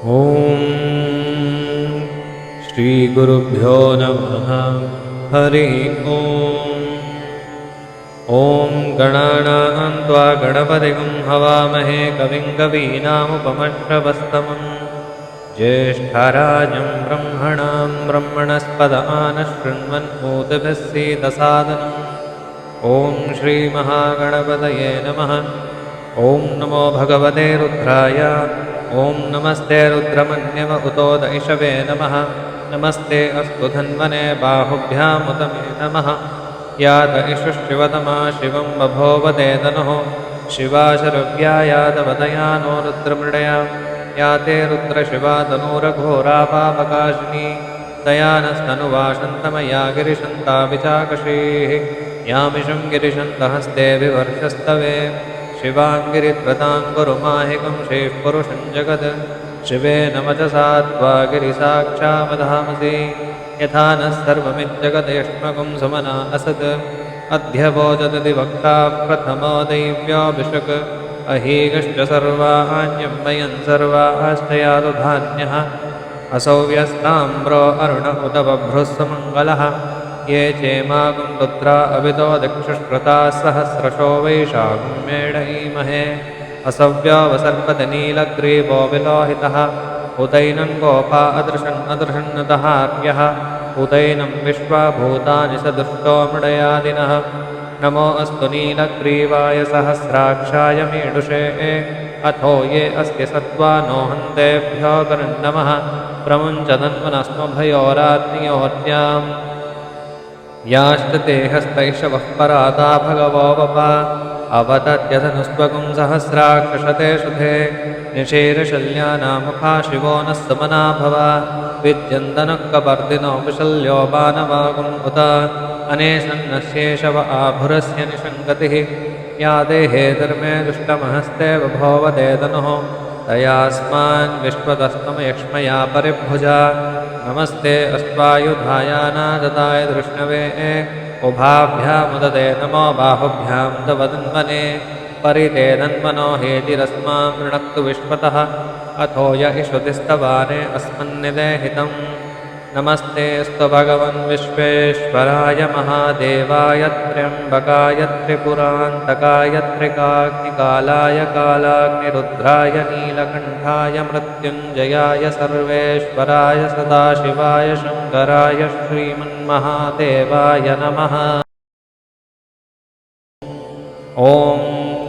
ॐ श्रीगुरुभ्यो नमः। हरिः ॐ गणानां त्वा गणपतिं हवामहे कविं कवीनामुपमश्रवस्तमम् ज्येष्ठराजं ब्रह्मणां ब्रह्मणस्पद आनशृण्वन्नोतिभिः सीदसादनम्। ॐ श्रीमहागणपतये नमः। ॐ नमो भगवते रुद्राय। ॐ नमस्ते रुद्रमन्यव उतोद इषवे नमः। नमस्ते अस्तु धन्वने बाहुभ्यामुत मे नमः। यात इषुः शिवतमा शिवं बभोवते तनुः शिवा शरव्या यादवदया नो रुद्रमृडया। याते रुद्रशिवा तनूरघोरा पापकाशिनी दयानस्तनुवाशन्तमया गिरिशन्ता विचाकशीः। यामिषं गिरिशन्तहस्ते विवर्षस्तवे शिवाङ्गिरिध्वतां गुरुमाहिकं शेः पुरुषं जगत्। शिवेन वचसा त्वा गिरिसाक्षावधामसि यथा नः सर्वमिज्जगदेष्मकं सुमना असत्। अद्य वोचदति वक्ता प्रथमो दैव्योऽभिषक् अहीगश्च सर्वाण्यं वयं सर्वाश्च यातु धान्यः। असौ व्यस्ताम्रो अरुण उत बभ्रुः सुमङ्गलः। ये चेमागुं रुद्रा अवितो दक्षुष्कृताः सहस्रशो वैशाखं मेढयीमहे। असव्यावसर्पति नीलग्रीवो विलोहितः उतैनं गोपा अदृशन्नदहार्यः। उतैनं विश्वाभूतानि स दुष्टो मृडयादिनः। नमो अस्तु नीलग्रीवाय सहस्राक्षाय मीडुषे। अथो ये अस्य सत्त्वा नो हन्तेभ्यो नमः। प्रमुञ्चदन्वनस्मभयोरात्मयोर्याम् याश्च ते हस्तैषवः पराता भगवो वपा। अवतत्यधनुस्त्वगुं सहस्राक्षशते शुधे निशीर्षल्यानामुखा शिवो नः सुमना भव। विद्यन्तनुःकपर्दिनो विशल्यो बाणवागुम् उत अनेशन्नस्येषव आभुरस्य निषङ्गतिः। या देहे धर्मे दुष्टमहस्ते बभोवते तनुः तयास्मान् विश्वतस्तमयक्ष्मया परिभुजा। नमस्ते अस्त्वायुधायानादताय धृष्णवे। उभाभ्यामुदते नमो बाहुभ्यां तवदन्वने। परिते धन्वनो हेतिरस्मां वृणक्तु विश्वतः। अथो य इषुतिस्तवाने अस्मन्निदेहितम्। नमस्ते स्तु भगवन् विश्वेश्वराय महादेवाय त्र्यम्बकाय त्रिपुरान्तकाय त्रिकाग्निकालाय कालाग्निरुद्राय नीलकण्ठाय मृत्युञ्जयाय सर्वेश्वराय सदाशिवाय शङ्कराय श्रीमन्महादेवाय नमः। ॐ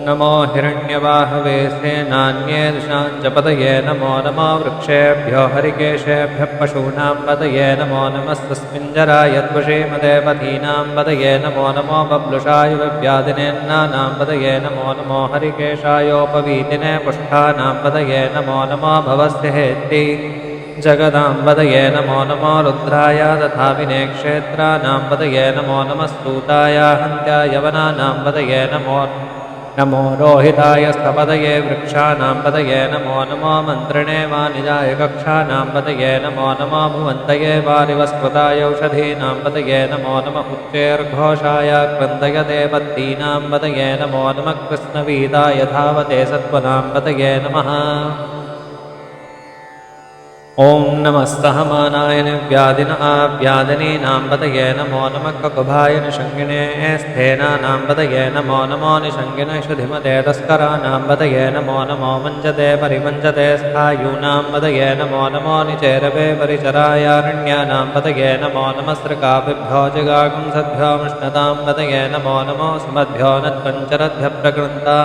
नमो हिरण्यवाहवे सेनान्येषां च पतये नमो नमो वृक्षेभ्यो हरिकेशेभ्यः पशूनां पतये नमो नमस्तस्मिञ्जराय त्वषीमते पथीनां पतये नमो नमो बब्लुषाय व्याधिनेन्नानां पतये नमो नमो हरिकेशायोपवीतिने पुष्ठानां पतये नमो नमो भवस्य हेत्यै जगदां पतये नमो नमो रुद्राय तथा विनेक्षेत्राणां पतये नमो नमः सूताय हन्त्याय वनानां पतये नमो रोहिताय स्थपतये वृक्षाणां पतये नमो नमो मन्त्रिणे वाणिजाय कक्षाणां पतये नमो नमो भुवन्तये वारिवस्कृताय औषधीनां पतये नमो नमः उच्चैर्घोषाय क्रन्दयते पत्तीनां पतये नमो नमः कृष्णवीताय धावते सत्त्वनां पतये नमः। ॐ नमः सहमानाय निर्व्याधिन आव्याधिनीनां पतये नमो नमः ककुभाय निषङ्गिणे स्थेनानां पतये नमो नमो निषङ्गिने शुधिमते तस्कराणां पतये नमो नमो मञ्जते परिमञ्जते स्थायूनां पतये नमो नमो निचेरवे परिचरायारण्यानां पतये नमो नमः सृकाभिभ्यो जिगागुं सद्भ्योमुष्णतां पतये नमो नमो सुमद्भ्यो नत्कञ्चरद्भ्यः प्रकृन्ता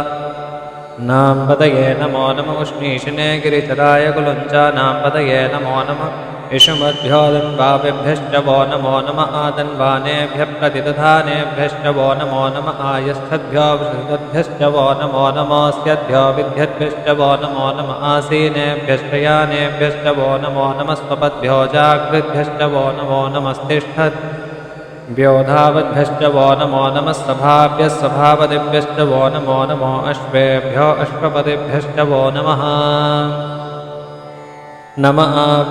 नां पतये नमो नमः उष्णीषिणे गिरिचराय कुलुञ्चानां पतये नमो नमः इषुमद्भ्यो दन्वाभिभ्यश्च वो नमो नमः आदन्वानेभ्यः प्रतिदधानेभ्यश्च वो नमो नमः आयस्थद्भ्यो विशुद्धभ्यश्च वो नमो नमोऽस्यद्भ्यो विद्यद्भ्यश्च वो नमो नमः आसीनेभ्यश्च यानेभ्यश्च वो नमो नमः स्वपद्भ्यो जागृद्भ्यश्च वो नमो नमस्तिष्ठत् व्योधावद्भ्यश्च वो नमो नमः सभाभ्यः सभापतिभ्यश्च वो नमो अश्वेभ्यो अश्वपतिभ्यश्च वो नमः। नम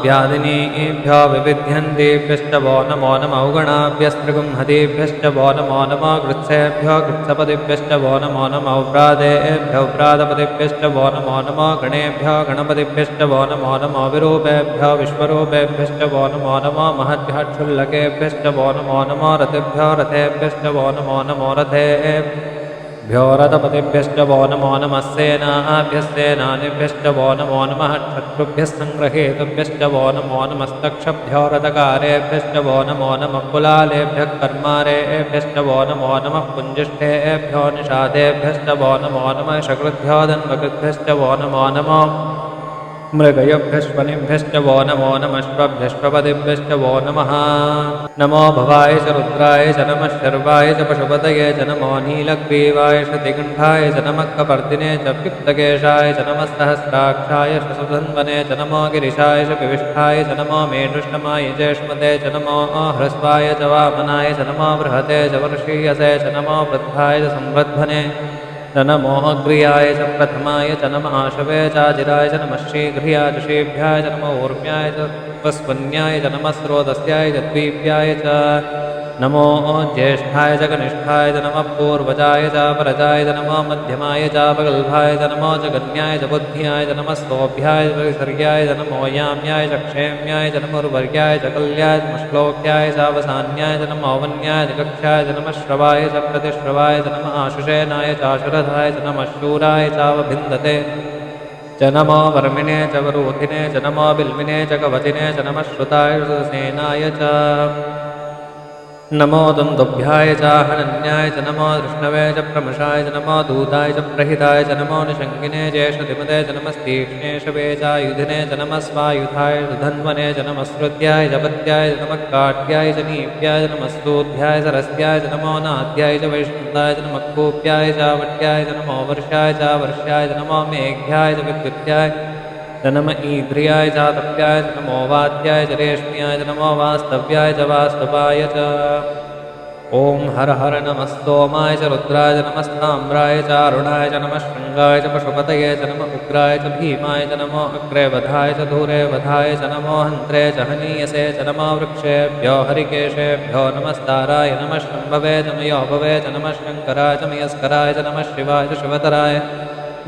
व्याधिनीभ्यो विविध्यन्तेभ्यश्च वो नमो नमौगणाभ्यस्त्रिगुंहतेभ्यश्च वो नमो नमो गृत्सेभ्यो गृत्सपतिभ्यश्च वो नमो नमो व्रातेभ्यो व्रातपतिभ्यश्च वो नमो नमो गणेभ्यो गणपतिभ्यश्च वो नमो नमो विरूपेभ्यो विश्वरूपेभ्यश्च वो नमो नमो महद्भ्यः क्षुल्लकेभ्यश्च वो नमो नमो रथेभ्यो रथेभ्यश्च वो नमो नमो रथेभ्यो रथपतिभ्यश्च वो नमो नमः सेनाभ्यस्सेनानिभ्यश्च वो नमो नमः शत्रुभ्यः सङ्ग्रहेतुभ्यश्च वो नमो नमस्तक्षभ्यो रथकारेभ्यश्च वो नमो नमः कुलालेभ्यः कर्मारेभ्यश्च वो नमो नमः पुञ्जिष्ठेभ्यो निषादेभ्यश्च वो नमो नमः शकृद्भ्यो धन्वकृद्भ्यश्च वो नमो नमो मृगयभ्यश्वनिभ्यश्च वो नमो नमश्वभ्यश्वपतिभ्यश्च वो नमः नमो भवाय च रुद्राय च नमः शर्वाय च पशुपतये च नमो नीलग्रीवाय शतिकण्ठाय च नमः कपर्दिने च पिप्तकेशाय च नमः सहस्राक्षाय च सुधन्वने च नमो गिरिशाय च पिविष्ठाय च नमो मेढुष्टमाय चेष्मते च नमो ह्रस्वाय च वामनाय च नमो बृहते च वर्षीयसे च नमो वृद्धाय च संवृद्धने च नमो अग्र्याय च प्रथमाय च नमः आशवे चाजिराय च नमः शीघ्रियाय च शीभ्याय च नमो ऊर्म्याय च स्वस्वन्याय च नमः स्रोतस्याय च द्वीप्याय च नमो ज्येष्ठाय च कनिष्ठाय च नमः पूर्वजाय च परजाय च नमो मध्यमाय च पगल्भाय च नमो च गण्याय च बुद्ध्याय च नमः स्तोभ्याय च परिसर्याय च नमो याम्याय च क्षेम्याय च नमोर्वर्याय च कल्याय च श्लोक्याय च अवसान्याय च नमो वन्याय च कक्षाय च नमः श्रवाय च प्रतिश्रवाय च नमः आशुषेनाय च आशुरथाय च नमः शूराय चावभिन्दते च नमो वर्मिणे च वरूधिने च नमो बिल्विने च कवचिने च नमः श्रुताय सेनाय च नमो दुन्दुभ्याय च हनन्याय च नमो कृष्णवे च प्रमशाय च नमो दूताय च प्रहिताय च नमो निशङ्किने चेषधिमते च नमस्तीक्ष्णेशवे चायुधिने च नमः स्वायुधाय च धन्वने च नमः श्रुत्याय च पत्याय च नमः काट्याय च नीप्याय च नमः स्तूध्याय च रस्याय च नमो नाद्याय च वैष्णुताय च नमः कूप्याय च वट्याय च नमो वर्षाय च वर्ष्याय च नमो मेघ्याय च विद्युत्याय च नम ईद्रियाय च तप्याय च नमो वाद्याय च रेष्म्याय च नमो वास्तव्याय च वास्तवाय च ॐ हर हर नमः स्तोमाय च रुद्राय च नमस्ताम्राय च अरुणाय च नमः शृङ्गाय च पशुपतये च नमः उग्राय च भीमाय च नमो अग्रे वधाय च दूरे वधाय च नमो हन्त्रे च हनीयसे च नमो वृक्षेभ्यो हरिकेशेभ्यो नमस्ताराय नमः शम्भवे च मयोभवे च नमः शङ्कराय च मयस्कराय च नमः शिवाय च शिवतराय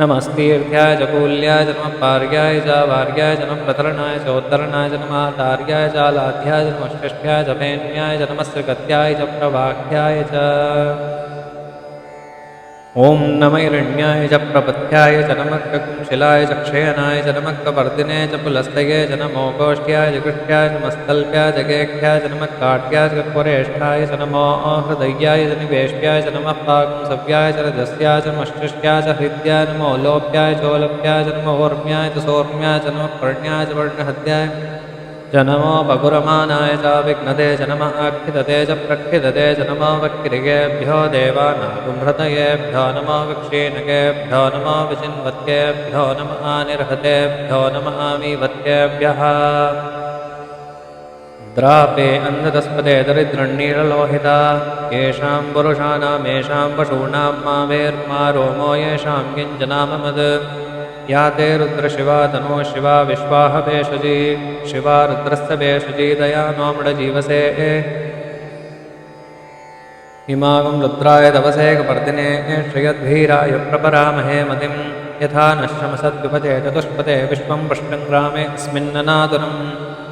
नमस्तीर्थ्याय च कूल्याय च नमः पार्याय च वार्याय च नमः प्रतरणाय च उत्तरणाय च नमः तार्याय च लाध्याय च नमः षष्ठ्याय च पेन्याय च नमः श्रीगत्याय च प्रवाह्याय च ॐ नम हिरण्याय च प्रपथ्याय च नमः ककुंशिलाय च क्षयनाय च नमः कपर्दिने च पुलस्तये च नमो गोष्ठ्याय च कृष्ठ्याय च मस्तल्प्याय च गेख्याय च नमः काट्याय च कुरेष्ठाय च नमो हृदय्याय च निवेश्याय च नमः पाकंसव्याय च रजस्याय च मष्टिष्याय च हृद्याय नमो लोप्याय चोलप्याय च नमो ऊर्म्याय च सोर्म्याय च नमः पर्ण्याय च वर्णहद्याय च नमो बगुरमानाय च विघ्नते च नमः आक्षिदते च प्रक्षिदते च नमो वक्रिकेभ्यो देवानागुंहृतयेभ्यो नमो विक्षीणकेभ्यो नमो विचिन्वत्येभ्यो नमः आनिर्हतेभ्यो नमः आमीवत्येभ्यः द्रापे अन्धतस्पदे दरिद्रण्णीरलोहिता येषां पुरुषाणामेषां पशूनां मावेर्मा रोमो येषां किञ्चनाममद् या ते रुद्रशिवा तनो शिवा विश्वाह भेषजी शिवा रुद्रस्य भेषजी दया नो मृडजीवसे इमागं रुद्राय तवसे कपर्दिने श्रियद्भीराय प्रपरामहे मतिं यथा नश्यमसद्विपते चतुष्पते विश्वं पृष्टङ्ग्रामे अस्मिन्ननातुनं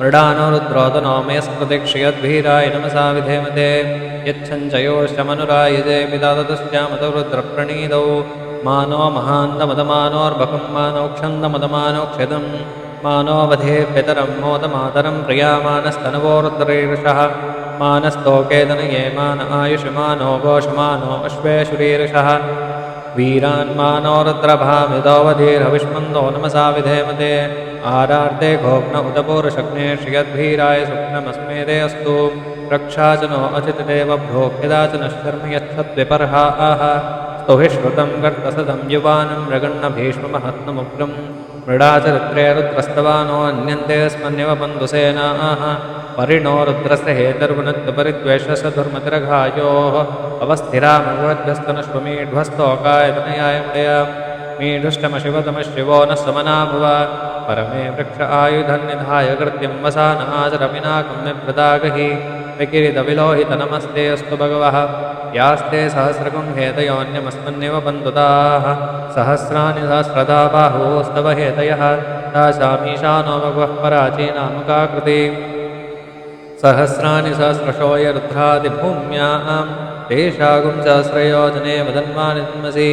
मृडानो रुद्रोदनो मेस्कृति श्रियद्भीराय नमसा विधेमते यच्छञ्चयोश्चमनुरायजे पिता ततुश्चामतो रुद्रप्रणीदौ मानो महान्दमदमानोर्भकं मानोक्षन्दमदमानोक्षितं मानो वधे पितरं मोदमातरं प्रियामानस्तनवो रुद्रीर्षः मानस्तोकेतनये मान आयुष्मानो गोषमानो अश्वेषुरीर्षः वीरान् मानो रुद्रभामिदोवधीर्हविष्मन्दो नमसा विधेमते आरार्ते गोप्न उदपूर्शग्ने श्रियद्भीराय स्वप्नमस्मेदे अस्तु रक्षा च नो अचितदेव भ्रोक्यदा च नश्चर्म यच्छद्विपर्हा आह स्तुभिश्रुतं गर्तसदं युवानं मृगण्णभीष्ममहत्नमुग्रं मृडा च रुद्रे रुद्रस्तवानो अन्यन्ते स्मन्यव बन्धुसेनाः परिणो रुद्रस्य हेतर्वुनत्तपरिद्वेषस्य दुर्मतिरघायोः अवस्थिरामृगध्वस्तनश्वमीढ्वस्तोकाय तनयाय मृया मीढुष्टमशिवतमशिवो न समना भव परमे वृक्ष आयुधन्निधाय कृत्यं वसानाचरपिनाकं निभृदागहि विकिरितविलोहितनमस्ते अस्तु भगवः यास्ते सहस्रकुंहेतयोऽन्यमस्मन्निव बन्धुताः सहस्राणि सहस्रदा बाहुस्तव हेतयः तासामीशानो भगवः पराचीनामुकाकृति सहस्राणि सहस्रशो यरुद्रादिभूम्यां तेषागुं सहस्रयोजने वदन्वानि जन्मसि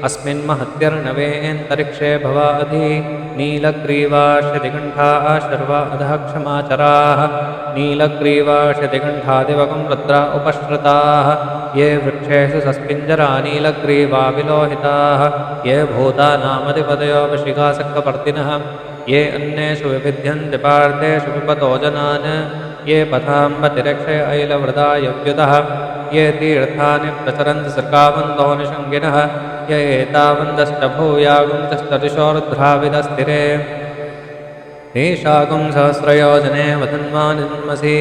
अस्मिन् महत्यर्णवेऽन्तरिक्षे भवाधि नीलग्रीवाश्यतिकण्ठाः शर्वा अधः क्षमाचराः नीलग्रीवाश्यतिकण्ठादिवकं रुद्रा उपश्रुताः ये वृक्षेषु सस्पिञ्जरा नीलग्रीवा विलोहिताः ये भूतानामधिपतयो वशिखासक्तपर्तिनः ये अन्येषु विभिद्यन्ति पार्थेषु विपतो जनान् ये पथाम्बतिरक्षय ऐलवृदायव्युतः ये तीर्थानि प्रचरन्ति सृकावन्तो निषङ्गिनः य एतावन्दष्टभूयागुंसस्तदिशो रुद्राविदस्थिरे तेषागुं सहस्रयोजने वदन्वानि जन्मसि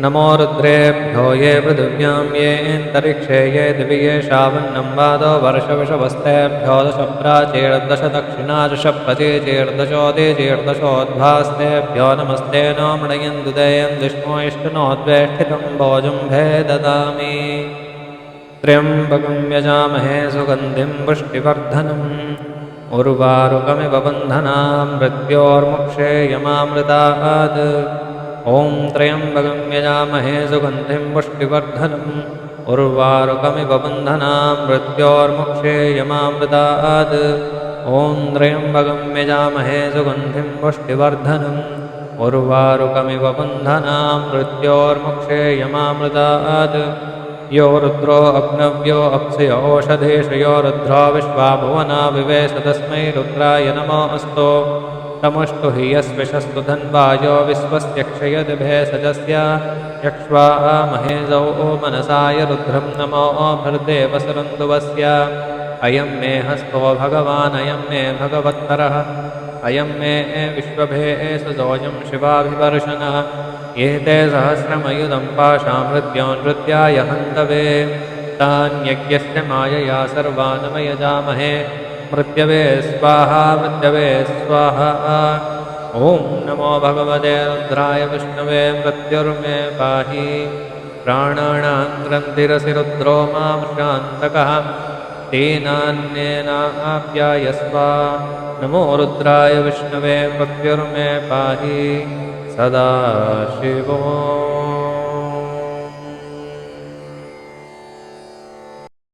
नमो रुद्रेभ्यो ये पृथिव्यां येऽन्तरिक्षे ये दिवि ये शावन्नं वादो वर्षविषवस्तेभ्यो दश प्राचीर्दश दक्षिणार्षप्रचीचीर्दशोदीचीर्दशोद्भास्तेभ्यो नमस्ते नो मृडयन्तु देयं विष्णो इष्टनोद्वेष्टितं भोजुम्भे ददामि त्र्यम्बकं यजामहे सुगन्धिं पुष्टिवर्धनम् उर्वारुकमिव बन्धनां मृत्योर्मुक्षे यमामृतात् ॐ त्र्यम्बकं यजामहे सुगन्धिं पुष्टिवर्धनम् उर्वारुकमिव बन्धनां मृत्योर्मुक्षे यमामृतात् ॐ त्र्यम्बकं यजामहे सुगन्धिं पुष्टिवर्धनम् उर्वारुकमिव बन्धनां मृत्योर्मुक्षे यमामृतात् यो रुद्रो अग्नव्यो अप्सयो ओषधेषु यो रुद्रो विश्वा भुवना विवेश तस्मै रुद्राय नमो अस्तु तमुष्टु हि यस्विषस्तु धन्वायो विश्वस्य क्षयदिभे सजस्य यक्ष्वा महेजौ मनसाय रुद्रं नमो भर्देवसरन्दुवस्य अयं मे हस्तो भगवान् अयं मे भगवत्तरः अयं मे विश्वभेषजोऽयं शिवाभिवर्षणः एते सहस्रमयुधं पाशामृत्योनृत्याय हन्तवे तान्यज्ञस्य मायया सर्वानमयजामहे मृत्यवे स्वाहा मृत्यवे स्वाहा ॐ नमो भगवते रुद्राय विष्णवे मृत्युर्मे पाहि प्राणानां ग्रन्थिरसि रुद्रो मां शान्तकः तेनान्येनाप्यायस्व नमो रुद्राय विष्णवे मृत्युर्मे पाहि सदाशिवो